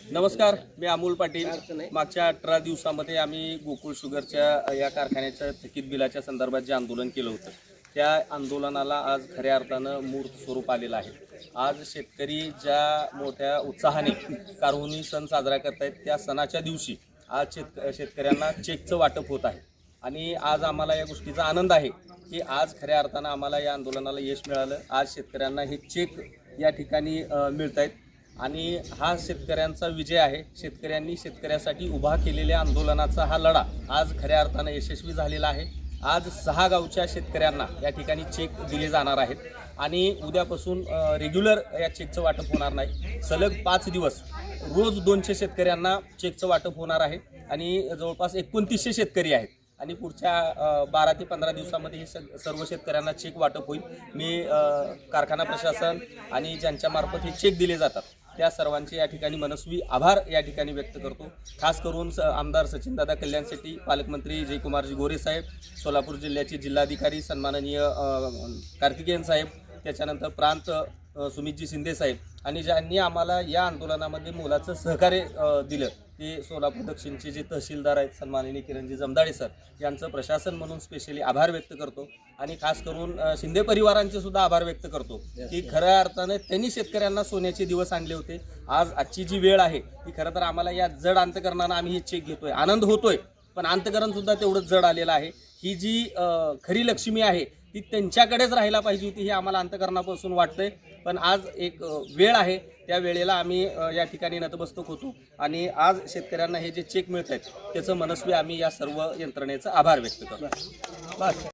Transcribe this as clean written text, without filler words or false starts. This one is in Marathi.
नमस्कार, मी अमोल पाटील। मागच्या 18 दिवसांमध्ये आम्ही गोकुळ शुगरच्या या कारखान्याच्या थकीत बिलाच्या संदर्भात जे आंदोलन केलं होतं, त्या आंदोलनाला आज खऱ्या अर्थानं मूर्त स्वरूप आलेलं आहे। आज शेतकरी ज्या मोठ्या उत्साहाने कारहुनी सण साजरा करतायत, त्या सणाच्या दिवशी आज शेतकऱ्यांना चेकचं वाटप होत आहे आणि आज आम्हाला या गोष्टीचा आनंद आहे की आज खऱ्या अर्थानं आम्हाला या आंदोलनाला यश मिळालं। आज शेतकऱ्यांना हे चेक या ठिकाणी मिळत आहेत आणि हा शेतकऱ्यांचा विजय आहे। शेतकऱ्यांनी शेतकऱ्यासाठी उभा केलेल्या आंदोलनाचा हा लढा आज खऱ्या अर्थानं यशस्वी झालेला आहे। आज 6 गावच्या शेतकऱ्यांना या ठिकाणी चेक दिले जाणार आहेत आणि उद्यापासून रेग्युलर या चेकचं वाटप होणार नाही। सलग 5 दिवस रोज 200 शेतकऱ्यांना चेकचं वाटप होणार आहे आणि जवळपास 2900 शेतकरी आहेत आणि पुढच्या 12 ते 15 दिवसांमध्ये हे सर्व शेतकऱ्यांना चेक वाटप होईल। मी कारखाना प्रशासन आणि ज्यांच्यामार्फत हे चेक दिले जातात त्या सर्वांचे या ठिकाणी मनस्वी आभार या ठिकाणी व्यक्त करतो। खास करून आमदार सचिनदादा कल्याण शेट्टी, पालकमंत्री जयकुमारजी गोरे साहेब, सोलापूर जिल्ह्याचे जिल्हाधिकारी सन्माननीय कार्तिकेयन साहेब, त्याच्यानंतर प्रांत सुमितजी शिंदे साहेब आणि ज्यांनी आम्हाला या आंदोलनामध्ये मोलाचं सहकार्य दिलं ते सोलापूर दक्षिणचे जे तहसीलदार आहेत सन्माननीय किरणजी जमदाडे सर, यांचं प्रशासन म्हणून स्पेशली आभार व्यक्त करतो आणि खास करून शिंदे परिवारांचे सुद्धा आभार व्यक्त करतो की खऱ्या अर्थाने त्यांनी शेतकऱ्यांना सोन्याचे दिवस आणले होते। आजची जी वेळ आहे ती खरं तर आम्हाला या जड अंतकरणानं आम्ही हे चेक घेतोय, आनंद होतोय, पण अंतकरण सुद्धा तेवढंच जड आलेलं आहे। ही जी खरी लक्ष्मी आहे ती त्यांच्याकडेच राहायला पाहिजे होती हे आम्हाला अंतकरणापासून वाटतंय, पण आज एक वेळ आहे, त्या वेळेला आम्ही या ठिकाणी नतमस्तक होतो आणि आज शेतकऱ्यांना हे जे चेक मिळत आहेत त्याचं मनस्वी आम्ही या सर्व यंत्रणेचा आभार व्यक्त करतो। बस।